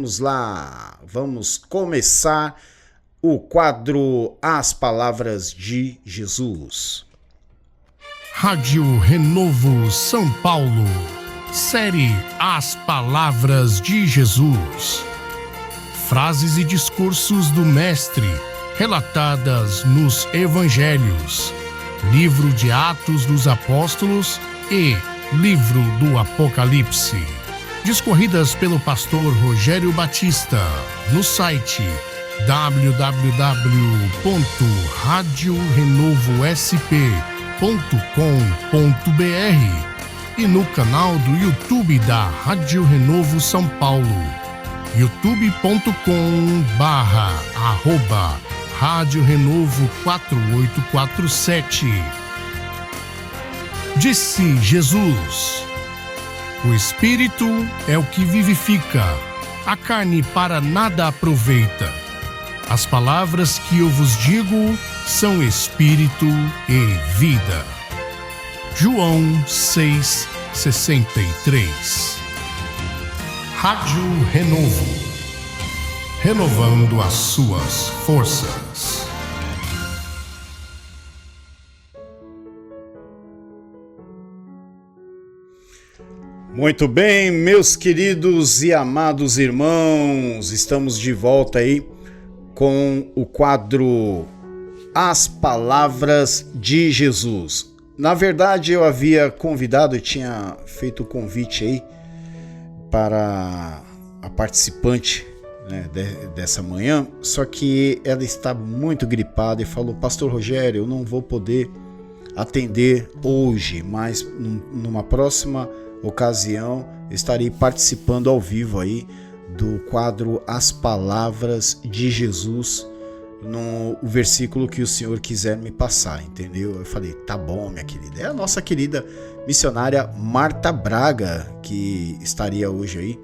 vamos lá, vamos começar o quadro As Palavras de Jesus. Rádio Renovo São Paulo, série As Palavras de Jesus. Frases e discursos do Mestre, relatadas nos Evangelhos, Livro de Atos dos Apóstolos e Livro do Apocalipse. Discorridas pelo pastor Rogério Batista no site www.radiorenovosp.com.br e no canal do YouTube da Rádio Renovo São Paulo, youtube.com/Rádio Renovo 4847. Disse Jesus: o Espírito é o que vivifica, a carne para nada aproveita. As palavras que eu vos digo são Espírito e vida. João 6,63. Rádio Renovo, renovando as suas forças. Muito bem, meus queridos e amados irmãos, estamos de volta aí com o quadro As Palavras de Jesus. Na verdade, eu havia convidado, eu tinha feito o convite aí para a participante, né, dessa manhã, só que ela está muito gripada e falou: Pastor Rogério, eu não vou poder atender hoje, mas numa próxima ocasião estarei participando ao vivo aí do quadro As Palavras de Jesus, no versículo que o Senhor quiser me passar, entendeu? Eu falei: tá bom, minha querida. É a nossa querida missionária Marta Braga que estaria hoje aí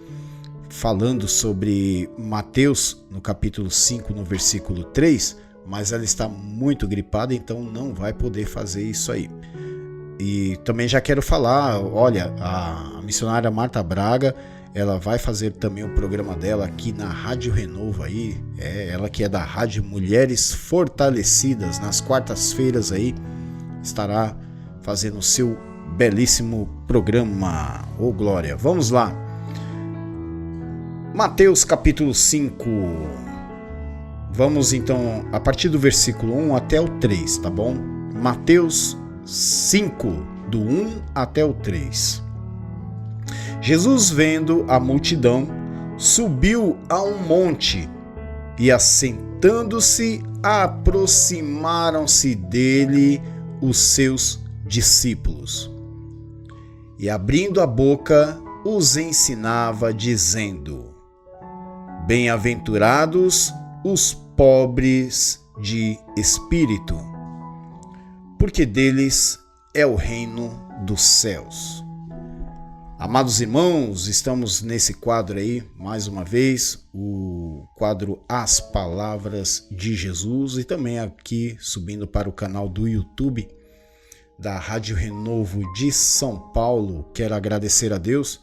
falando sobre Mateus no capítulo 5, no versículo 3, mas ela está muito gripada, então não vai poder fazer isso aí. E também já quero falar, olha, a missionária Marta Braga, ela vai fazer também o programa dela aqui na Rádio Renovo aí, ela que é da Rádio Mulheres Fortalecidas, nas quartas-feiras aí, estará fazendo o seu belíssimo programa. Ô glória, vamos lá. Mateus capítulo 5, vamos então a partir do versículo 1 até o 3, tá bom? Mateus 5, do 1 até o 3. Jesus, vendo a multidão, subiu a um monte e, assentando-se, aproximaram-se dele os seus discípulos. E, abrindo a boca, os ensinava, dizendo: Bem-aventurados os pobres de espírito, porque deles é o reino dos céus. Amados irmãos, estamos nesse quadro aí, mais uma vez, o quadro As Palavras de Jesus, e também aqui subindo para o canal do YouTube da Rádio Renovo de São Paulo. Quero agradecer a Deus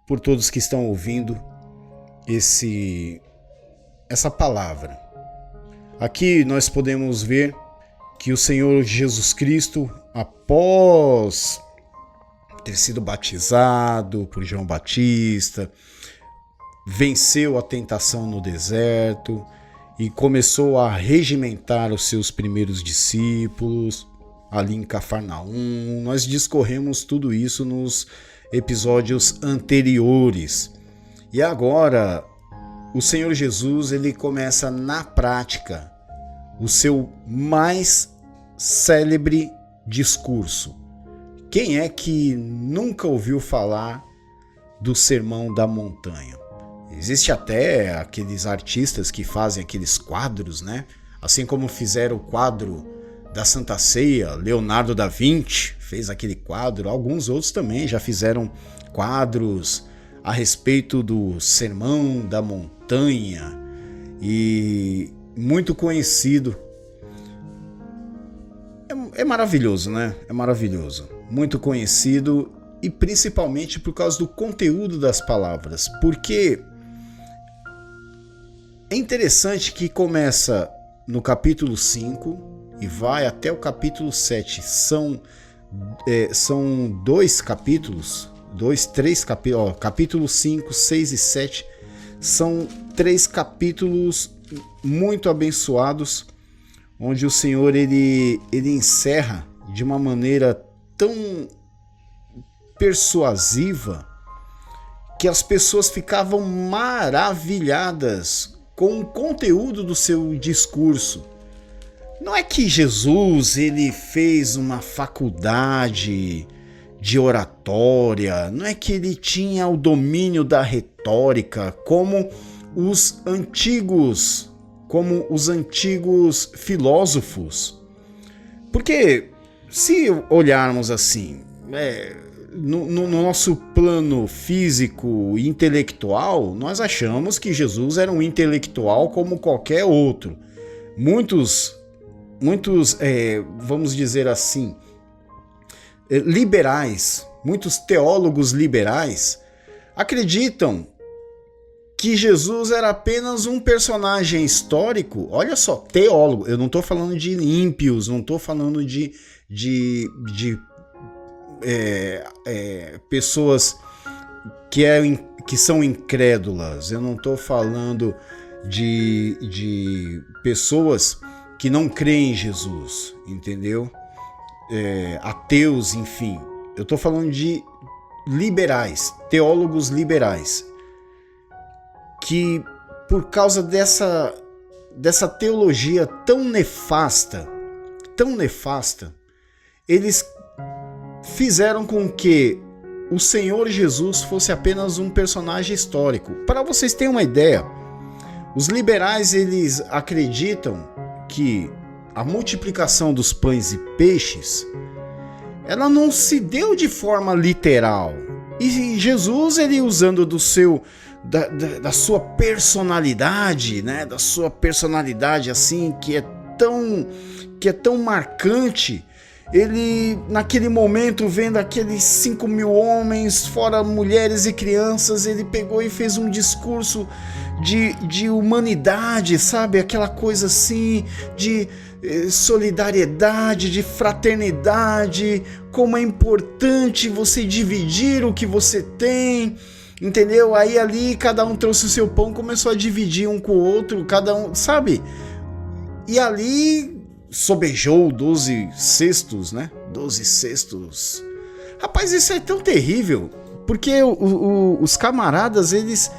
por todos que estão ouvindo essa palavra. Aqui nós podemos ver que o Senhor Jesus Cristo, após ter sido batizado por João Batista, venceu a tentação no deserto e começou a regimentar os seus primeiros discípulos ali em Cafarnaum. Nós discorremos tudo isso nos episódios anteriores. E agora o Senhor Jesus, ele começa na prática o seu mais célebre discurso. Quem é que nunca ouviu falar do Sermão da Montanha? Existe até aqueles artistas que fazem aqueles quadros, né? Assim como fizeram o quadro da Santa Ceia, Leonardo da Vinci fez aquele quadro, alguns outros também já fizeram quadros a respeito do Sermão da Montanha, e muito conhecido. É maravilhoso, né? É maravilhoso. Muito conhecido, e principalmente por causa do conteúdo das palavras. Porque É interessante que começa no capítulo 5 e vai até o capítulo 7. São 2 capítulos, capítulo 5, 6 e 7. São 3 capítulos muito abençoados, onde o Senhor ele encerra de uma maneira tão persuasiva que as pessoas ficavam maravilhadas com o conteúdo do seu discurso. Não é que Jesus ele fez uma faculdade de oratória, não é que ele tinha o domínio da retórica como os antigos filósofos. Porque se olharmos assim, no nosso plano físico e intelectual, nós achamos que Jesus era um intelectual como qualquer outro. Muitos, vamos dizer assim, liberais, muitos teólogos liberais acreditam que Jesus era apenas um personagem histórico. Olha só, teólogo, eu não estou falando de ímpios, não estou falando de pessoas que são incrédulas, eu não estou falando de pessoas que não creem em Jesus, entendeu? Ateus, enfim. Eu estou falando de liberais, teólogos liberais, que por causa dessa teologia tão nefasta, eles fizeram com que o Senhor Jesus fosse apenas um personagem histórico. Para vocês terem uma ideia, os liberais eles acreditam que a multiplicação dos pães e peixes ela não se deu de forma literal. E Jesus, ele usando da sua personalidade, né? Da sua personalidade assim, que é tão marcante, ele naquele momento, vendo aqueles 5.000 homens, fora mulheres e crianças, ele pegou e fez um discurso de humanidade, sabe? Aquela coisa assim, de solidariedade, de fraternidade, como é importante você dividir o que você tem, entendeu? Aí ali cada um trouxe o seu pão, começou a dividir um com o outro, cada um, sabe? E ali sobejou 12 cestos, né? 12 cestos. Rapaz, isso é tão terrível, porque os camaradas, eles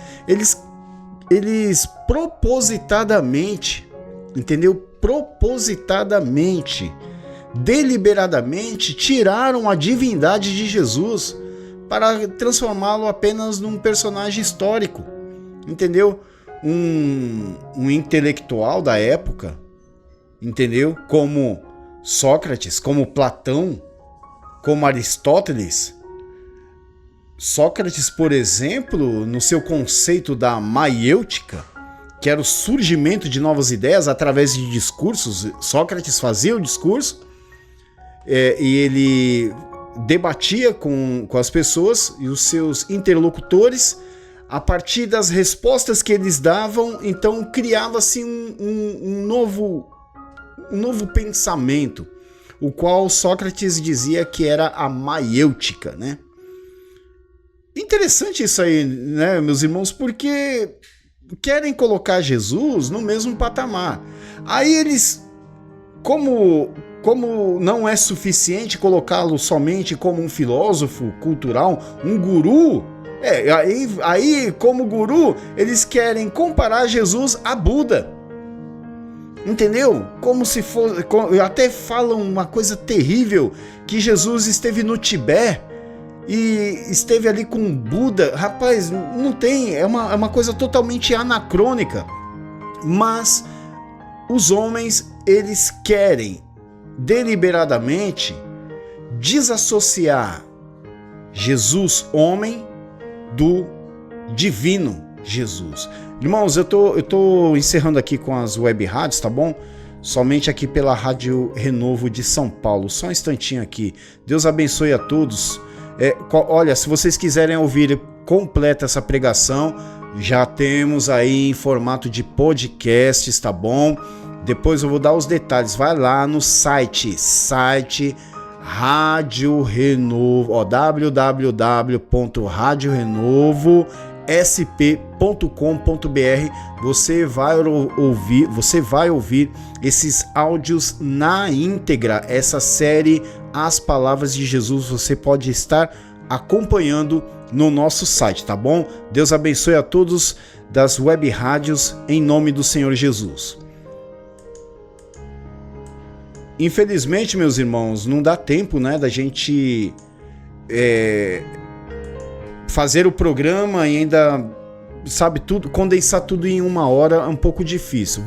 propositadamente, entendeu? Propositadamente, deliberadamente tiraram a divindade de Jesus para transformá-lo apenas num personagem histórico, entendeu? Um intelectual da época, entendeu? Como Sócrates, como Platão, como Aristóteles. Sócrates, por exemplo, no seu conceito da maiêutica, que era o surgimento de novas ideias através de discursos, Sócrates fazia o discurso e ele debatia com as pessoas e os seus interlocutores. A partir das respostas que eles davam, então criava-se um novo pensamento, o qual Sócrates dizia que era a maiêutica, né? Interessante isso aí, né, meus irmãos, porque querem colocar Jesus no mesmo patamar. Aí eles, como não é suficiente colocá-lo somente como um filósofo cultural, um guru, aí como guru, eles querem comparar Jesus a Buda. Entendeu? Como se fosse... Até falam uma coisa terrível, que Jesus esteve no Tibete e esteve ali com Buda. Rapaz, não tem, é uma coisa totalmente anacrônica. Mas os homens, eles querem deliberadamente desassociar Jesus homem do divino Jesus. Irmãos, eu tô encerrando aqui com as web rádios, tá bom? Somente aqui pela Rádio Renovo de São Paulo. Só um instantinho aqui. Deus abençoe a todos. Olha, se vocês quiserem ouvir completa essa pregação, Já temos aí em formato de podcasts, tá bom? Depois eu vou dar os detalhes. Vai lá no site Rádio Renovo, www.radiorenovosp.com.br. Você vai ouvir esses áudios na íntegra. Essa série As Palavras de Jesus você pode estar acompanhando no nosso site, tá bom? Deus abençoe a todos das web rádios em nome do Senhor Jesus. Infelizmente, meus irmãos, não dá tempo, né, da gente fazer o programa e ainda, sabe, tudo, condensar tudo em 1 hora é um pouco difícil.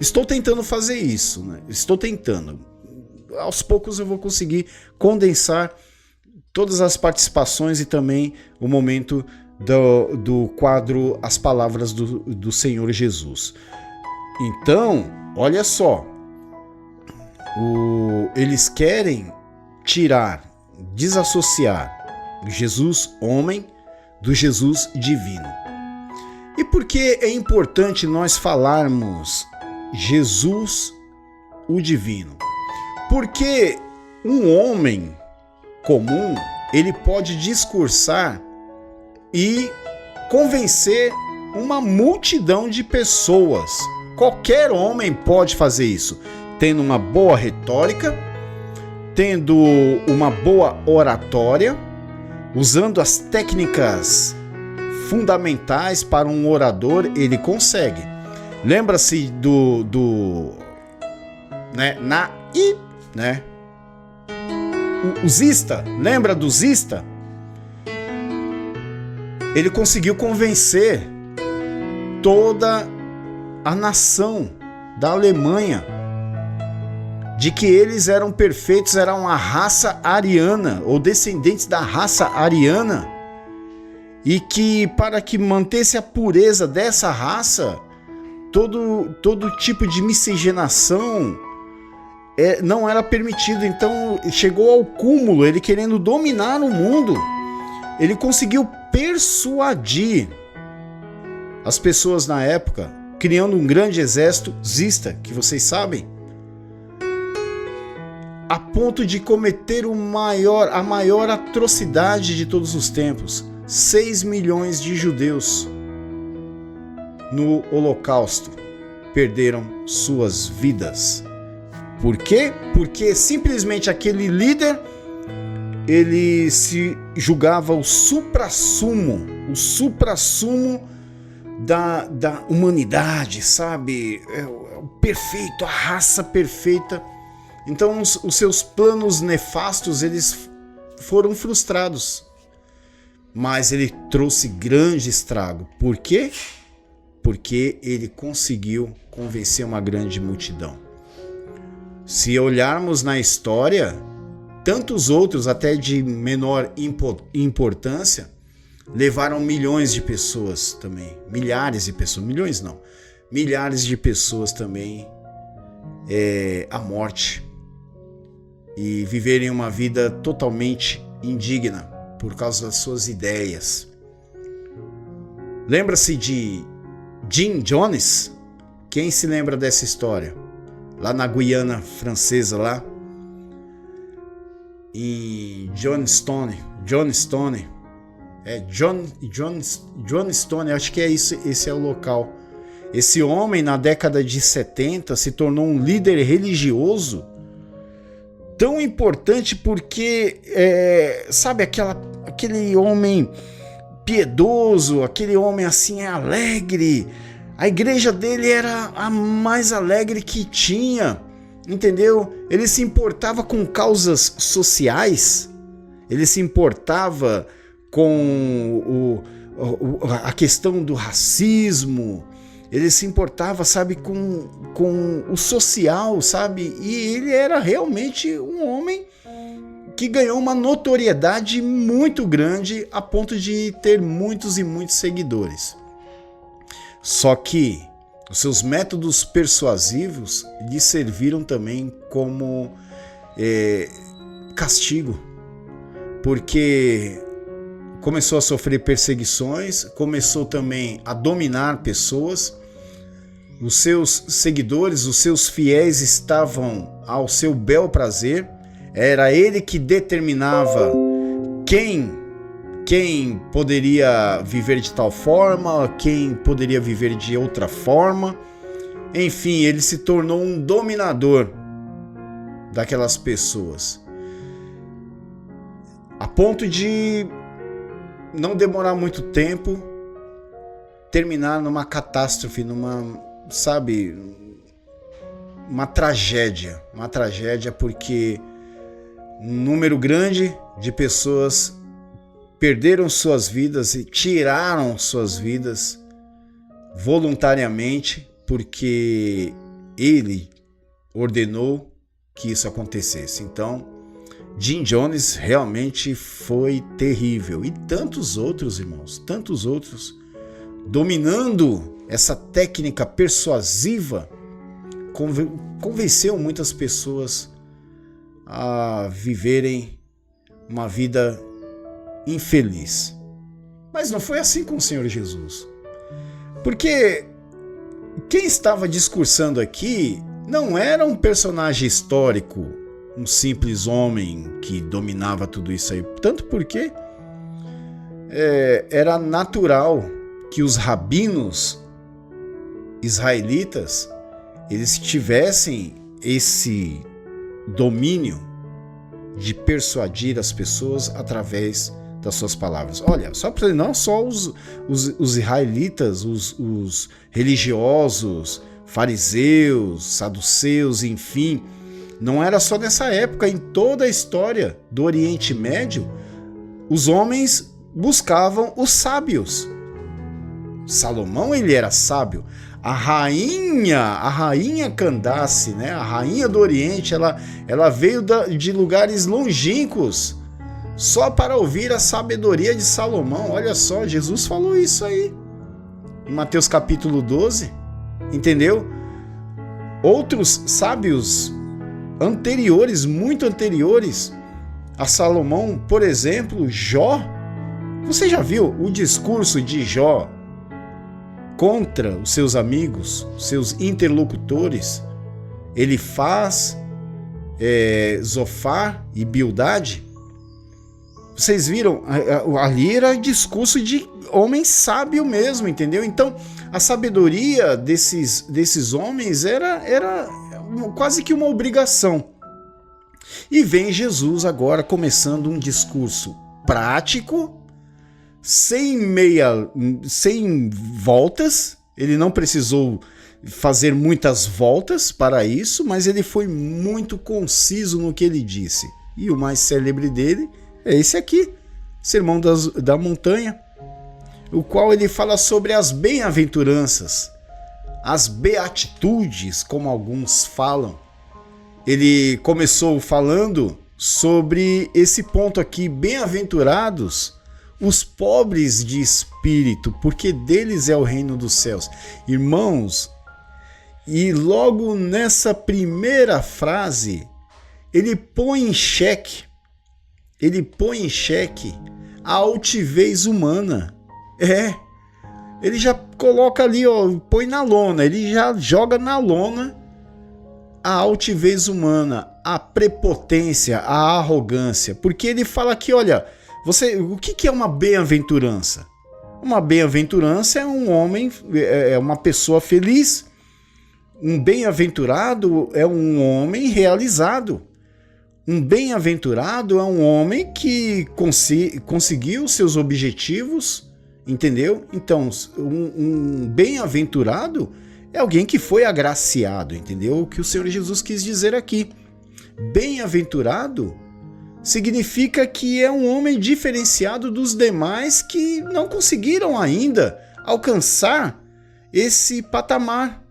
Estou tentando fazer isso, né? Estou tentando. Aos poucos eu vou conseguir condensar todas as participações e também o momento do quadro As Palavras do Senhor Jesus. Então, olha só, eles querem desassociar o Jesus homem do Jesus divino. E por que é importante nós falarmos Jesus o divino? Porque um homem comum, ele pode discursar e convencer uma multidão de pessoas. Qualquer homem pode fazer isso, tendo uma boa retórica, tendo uma boa oratória, usando as técnicas fundamentais para um orador, ele consegue. Lembra-se o Zista, lembra do Zista? Ele conseguiu convencer toda a nação da Alemanha de que eles eram perfeitos, eram a raça ariana, ou descendentes da raça ariana, e que para que mantesse a pureza dessa raça, todo tipo de miscigenação não era permitido. Então chegou ao cúmulo, ele querendo dominar o mundo, ele conseguiu persuadir as pessoas na época, criando um grande exército zista, que vocês sabem, a ponto de cometer a maior atrocidade de todos os tempos. 6 milhões de judeus no Holocausto perderam suas vidas. Por quê? Porque simplesmente aquele líder, ele se julgava o suprassumo da humanidade, sabe? O perfeito, a raça perfeita. Então os seus planos nefastos, eles foram frustrados. Mas ele trouxe grande estrago. Por quê? Porque ele conseguiu convencer uma grande multidão. Se olharmos na história, tantos outros, até de menor importância, levaram milhões de pessoas também. Milhares de pessoas. Milhões não. Milhares de pessoas também à morte. E viverem uma vida totalmente indigna por causa das suas ideias. Lembra-se de Jim Jones? Quem se lembra dessa história? Lá na Guiana Francesa, lá em John Stone, acho que é isso, esse é o local. Esse homem, na década de 70, se tornou um líder religioso tão importante porque, sabe, aquele homem piedoso, aquele homem assim alegre. A igreja dele era a mais alegre que tinha, entendeu? Ele se importava com causas sociais, ele se importava com a questão do racismo, ele se importava, sabe, com o social, sabe? E ele era realmente um homem que ganhou uma notoriedade muito grande a ponto de ter muitos e muitos seguidores. Só que os seus métodos persuasivos lhe serviram também como castigo, porque começou a sofrer perseguições, começou também a dominar pessoas. Os seus seguidores, os seus fiéis estavam ao seu bel prazer. Era ele que determinava quem poderia viver de tal forma, quem poderia viver de outra forma. Enfim, ele se tornou um dominador daquelas pessoas. A ponto de não demorar muito tempo, terminar numa catástrofe, uma tragédia porque um número grande de pessoas perderam suas vidas e tiraram suas vidas voluntariamente porque ele ordenou que isso acontecesse. Então, Jim Jones realmente foi terrível. E tantos outros, irmãos, tantos outros, dominando essa técnica persuasiva, convenceu muitas pessoas a viverem uma vida infeliz. Mas não foi assim com o Senhor Jesus. Porque quem estava discursando aqui não era um personagem histórico, um simples homem que dominava tudo isso aí. Tanto porque era natural que os rabinos israelitas eles tivessem esse domínio de persuadir as pessoas através das suas palavras. Olha, só para não só os israelitas, os religiosos, fariseus, saduceus, enfim, não era só nessa época. Em toda a história do Oriente Médio, os homens buscavam os sábios. Salomão, ele era sábio. A rainha Candace, né? A rainha do Oriente, ela veio de lugares longínquos só para ouvir a sabedoria de Salomão. Olha só, Jesus falou isso aí em Mateus capítulo 12, entendeu? Outros sábios anteriores, muito anteriores a Salomão, por exemplo, Jó. Você já viu o discurso de Jó contra os seus amigos, seus interlocutores? Elifaz, Zofar e Bildade. Vocês viram? Ali era discurso de homem sábio mesmo, entendeu? Então, a sabedoria desses homens era quase que uma obrigação. E vem Jesus agora começando um discurso prático, sem voltas. Ele não precisou fazer muitas voltas para isso, mas ele foi muito conciso no que ele disse. E o mais célebre dele é esse aqui, Sermão da Montanha, o qual ele fala sobre as bem-aventuranças, as beatitudes, como alguns falam. Ele começou falando sobre esse ponto aqui: bem-aventurados os pobres de espírito, porque deles é o reino dos céus. Irmãos, e logo nessa primeira frase, ele põe em xeque a altivez humana. Ele já coloca ali, põe na lona, ele já joga na lona a altivez humana, a prepotência, a arrogância, porque ele fala aqui, olha, o que é uma bem-aventurança? Uma bem-aventurança é um homem, é uma pessoa feliz. Um bem-aventurado é um homem realizado. Um bem-aventurado é um homem que conseguiu seus objetivos, entendeu? Então, um bem-aventurado é alguém que foi agraciado, entendeu? O que o Senhor Jesus quis dizer aqui. Bem-aventurado significa que é um homem diferenciado dos demais que não conseguiram ainda alcançar esse patamar,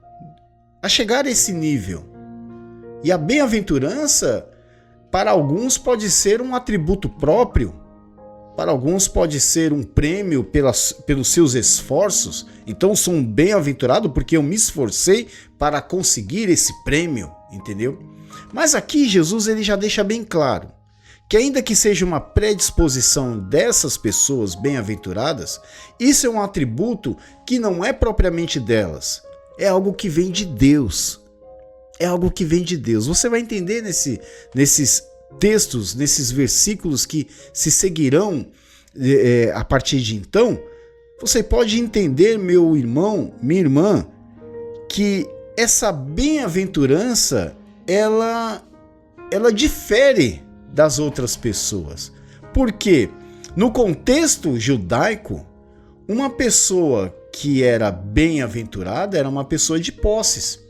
a chegar a esse nível. E a bem-aventurança, para alguns, pode ser um atributo próprio, para alguns pode ser um prêmio pelos seus esforços. Então, eu sou um bem-aventurado porque eu me esforcei para conseguir esse prêmio, entendeu? Mas aqui Jesus ele já deixa bem claro que ainda que seja uma predisposição dessas pessoas bem-aventuradas, isso é um atributo que não é propriamente delas, é algo que vem de Deus. É algo que vem de Deus. Você vai entender nesses textos, nesses versículos que se seguirão a partir de então. Você pode entender, meu irmão, minha irmã, que essa bem-aventurança, ela difere das outras pessoas. Porque no contexto judaico, uma pessoa que era bem-aventurada era uma pessoa de posses.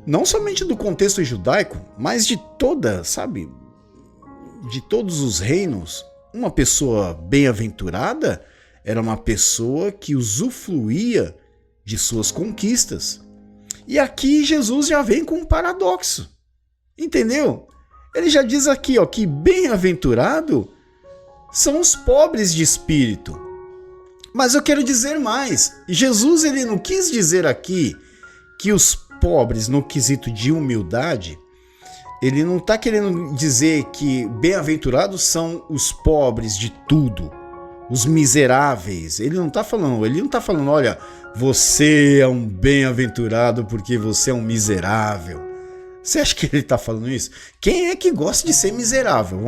Não somente do contexto judaico, mas de de todos os reinos. Uma pessoa bem-aventurada era uma pessoa que usufruía de suas conquistas. E aqui Jesus já vem com um paradoxo. Entendeu? Ele já diz aqui, que bem-aventurado são os pobres de espírito. Mas eu quero dizer mais. Jesus ele não quis dizer aqui que os pobres no quesito de humildade, ele não está querendo dizer que bem-aventurados são os pobres de tudo, os miseráveis. Ele não está falando, olha, você é um bem-aventurado porque você é um miserável. Você acha que ele está falando isso? Quem é que gosta de ser miserável?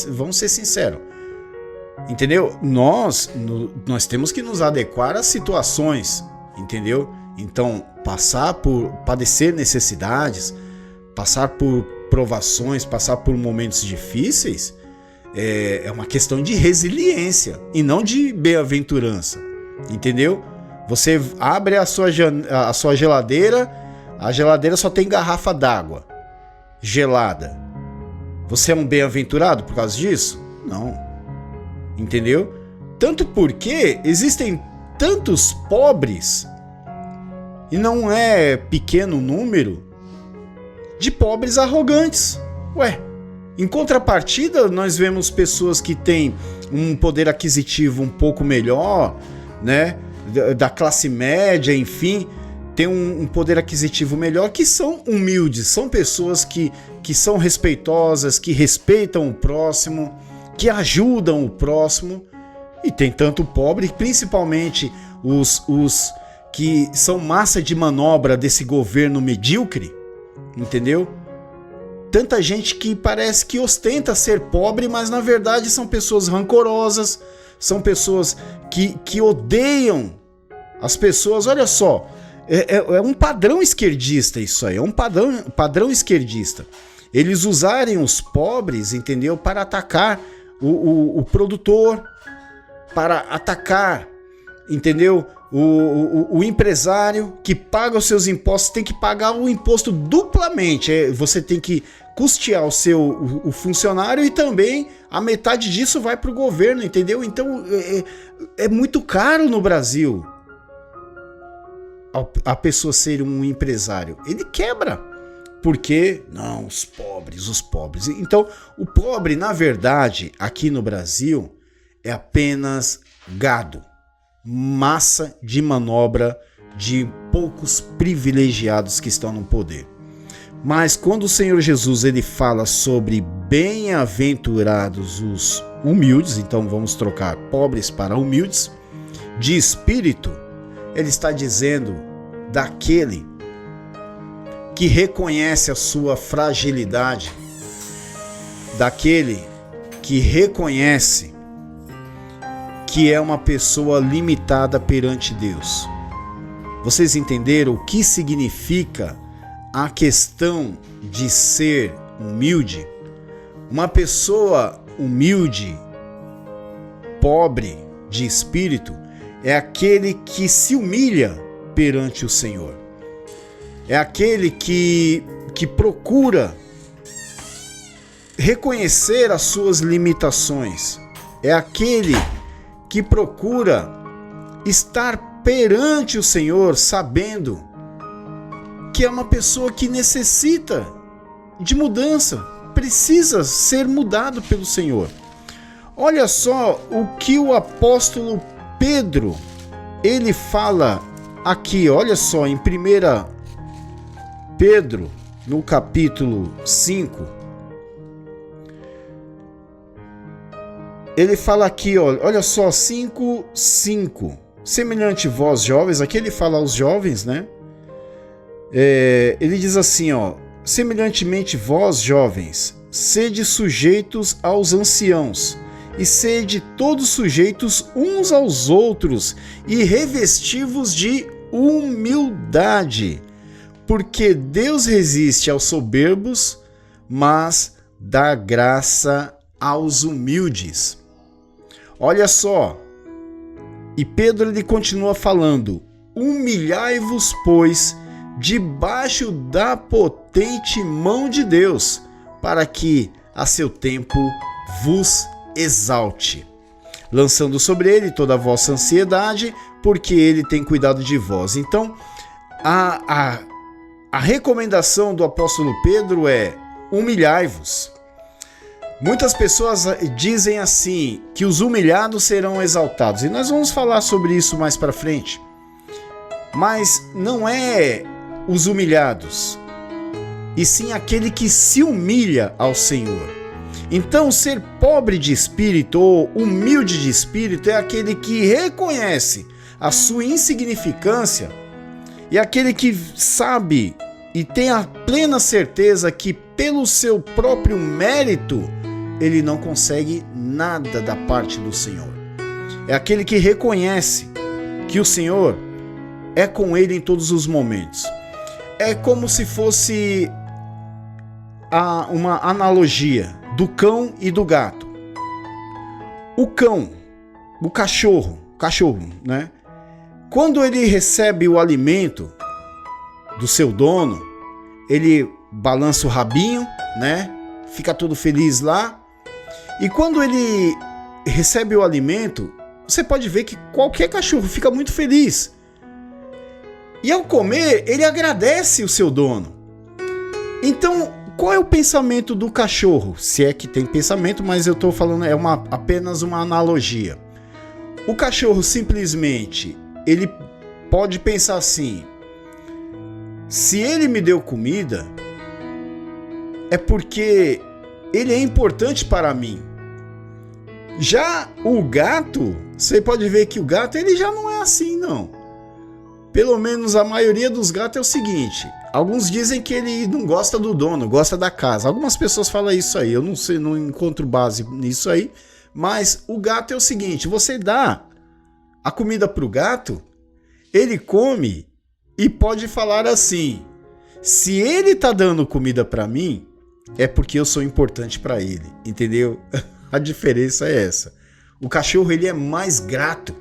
Vamos ser sinceros. Entendeu? Nós temos que nos adequar às situações, entendeu? Então, padecer necessidades, passar por provações, passar por momentos difíceis, é uma questão de resiliência e não de bem-aventurança, entendeu? Você abre a sua geladeira, a geladeira só tem garrafa d'água gelada. Você é um bem-aventurado por causa disso? Não. Entendeu? Tanto porque existem tantos pobres, e não é pequeno número, de pobres arrogantes. Em contrapartida, nós vemos pessoas que têm um poder aquisitivo um pouco melhor, né? Da classe média, enfim, tem um poder aquisitivo melhor, que são humildes, são pessoas que são respeitosas, que respeitam o próximo, que ajudam o próximo. E tem tanto pobre, principalmente os que são massa de manobra desse governo medíocre, entendeu? Tanta gente que parece que ostenta ser pobre, mas na verdade são pessoas rancorosas, são pessoas que odeiam as pessoas. Olha só, é um padrão esquerdista isso aí, é um padrão esquerdista. Eles usarem os pobres, entendeu? Para atacar o produtor, para atacar, entendeu? O empresário que paga os seus impostos tem que pagar o imposto duplamente. Você tem que custear o funcionário e também a metade disso vai para o governo, entendeu? Então é muito caro no Brasil a pessoa ser um empresário. Ele quebra. Porque, não, os pobres. Então, o pobre, na verdade, aqui no Brasil, é apenas gado. Massa de manobra de poucos privilegiados que estão no poder. Mas quando o Senhor Jesus ele fala sobre bem-aventurados os humildes, então vamos trocar pobres para humildes, de espírito, ele está dizendo daquele que reconhece a sua fragilidade, daquele que reconhece que é uma pessoa limitada perante Deus. Vocês entenderam o que significa a questão de ser humilde? Uma pessoa humilde, pobre de espírito, é aquele que se humilha perante o Senhor. É aquele que procura reconhecer as suas limitações. É aquele que procura estar perante o Senhor sabendo que é uma pessoa que necessita de mudança, precisa ser mudado pelo Senhor. Olha só o que o apóstolo Pedro, ele fala aqui, olha só, em 1 Pedro, no capítulo 5, ele fala aqui, olha só, 5:5. Semelhante vós jovens, aqui ele fala aos jovens, né? Ele diz assim, semelhantemente vós jovens, sede sujeitos aos anciãos, e sede todos sujeitos uns aos outros, e revestivos de humildade, porque Deus resiste aos soberbos, mas dá graça aos humildes. Olha só, e Pedro ele continua falando, humilhai-vos, pois, debaixo da potente mão de Deus, para que a seu tempo vos exalte, lançando sobre ele toda a vossa ansiedade, porque ele tem cuidado de vós. Então, a recomendação do apóstolo Pedro é: humilhai-vos. Muitas pessoas dizem assim, que os humilhados serão exaltados, e nós vamos falar sobre isso mais para frente. Mas não é os humilhados, e sim aquele que se humilha ao Senhor. Então, ser pobre de espírito ou humilde de espírito é aquele que reconhece a sua insignificância e aquele que sabe e tem a plena certeza que pelo seu próprio mérito ele não consegue nada da parte do Senhor. É aquele que reconhece que o Senhor é com ele em todos os momentos. É como se fosse uma analogia do cão e do gato. O cão, o cachorro, né? Quando ele recebe o alimento do seu dono, ele balança o rabinho, né? Fica todo feliz lá. E quando ele recebe o alimento, você pode ver que qualquer cachorro fica muito feliz. E ao comer, ele agradece o seu dono. Então, qual é o pensamento do cachorro? Se é que tem pensamento, mas eu estou falando, apenas uma analogia. O cachorro simplesmente, ele pode pensar assim: se ele me deu comida, é porque ele é importante para mim. Já o gato, você pode ver que o gato ele já não é assim, não. Pelo menos a maioria dos gatos é o seguinte: alguns dizem que ele não gosta do dono, gosta da casa. Algumas pessoas falam isso aí, eu não sei, não encontro base nisso aí. Mas o gato é o seguinte: você dá a comida pro gato, ele come e pode falar assim: se ele tá dando comida para mim, é porque eu sou importante para ele, entendeu? A diferença é essa. O cachorro ele é mais grato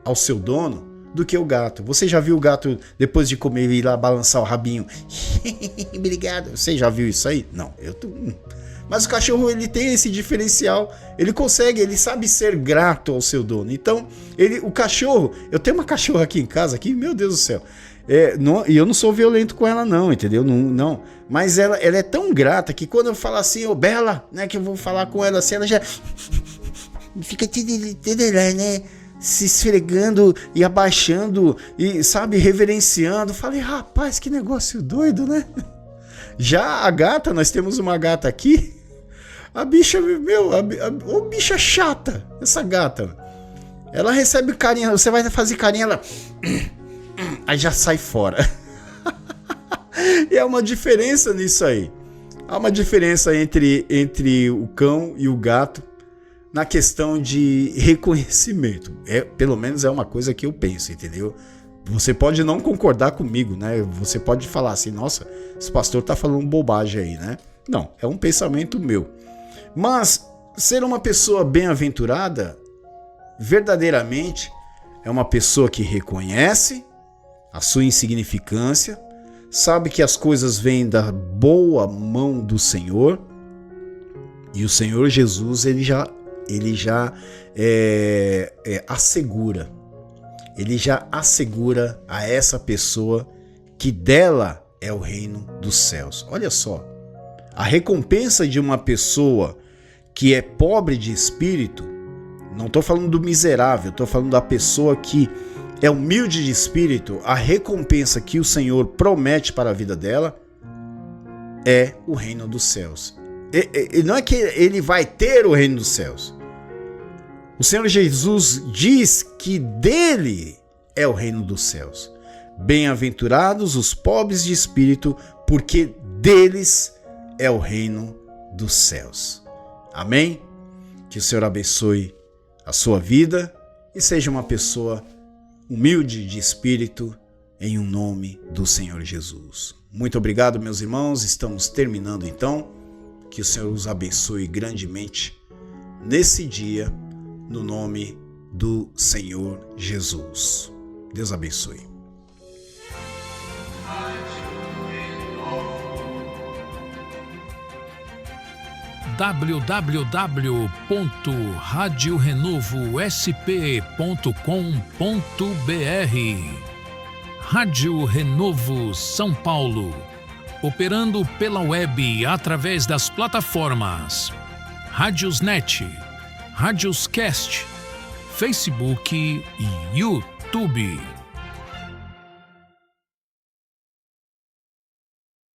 ao seu dono do que o gato. Você já viu o gato, depois de comer, ir lá balançar o rabinho? Obrigado. Você já viu isso aí? Não, Mas o cachorro ele tem esse diferencial. Ele sabe ser grato ao seu dono. Então, o cachorro... Eu tenho uma cachorra aqui em casa, meu Deus do céu. E eu não sou violento com ela não, entendeu? Não. Mas ela é tão grata que quando eu falo assim, ô Bela, né, que eu vou falar com ela assim, ela já fica, né, se esfregando e abaixando e, sabe, reverenciando. Falei, rapaz, que negócio doido, né? Já a gata, nós temos uma gata aqui, a bicha, ô bicha chata, essa gata. Ela recebe carinho, você vai fazer carinho, ela... aí já sai fora. E é uma diferença nisso aí. Há uma diferença entre o cão e o gato na questão de reconhecimento. Pelo menos é uma coisa que eu penso, entendeu? Você pode não concordar comigo, né? Você pode falar assim, nossa, esse pastor tá falando bobagem aí, né? Não, é um pensamento meu. Mas ser uma pessoa bem-aventurada, verdadeiramente, é uma pessoa que reconhece a sua insignificância, sabe que as coisas vêm da boa mão do Senhor, e o Senhor Jesus ele já assegura. Ele já assegura a essa pessoa que dela é o reino dos céus. Olha só, a recompensa de uma pessoa que é pobre de espírito, não estou falando do miserável, estou falando da pessoa que é humilde de espírito, a recompensa que o Senhor promete para a vida dela é o reino dos céus. E não é que ele vai ter o reino dos céus. O Senhor Jesus diz que dele é o reino dos céus. Bem-aventurados os pobres de espírito, porque deles é o reino dos céus. Amém? Que o Senhor abençoe a sua vida e seja uma pessoa humilde de espírito, em um nome do Senhor Jesus. Muito obrigado, meus irmãos. Estamos terminando então. Que o Senhor os abençoe grandemente nesse dia, no nome do Senhor Jesus. Deus abençoe. www.radiorenovosp.com.br Rádio Renovo São Paulo, operando pela web através das plataformas Rádiosnet, Rádioscast, Facebook e YouTube.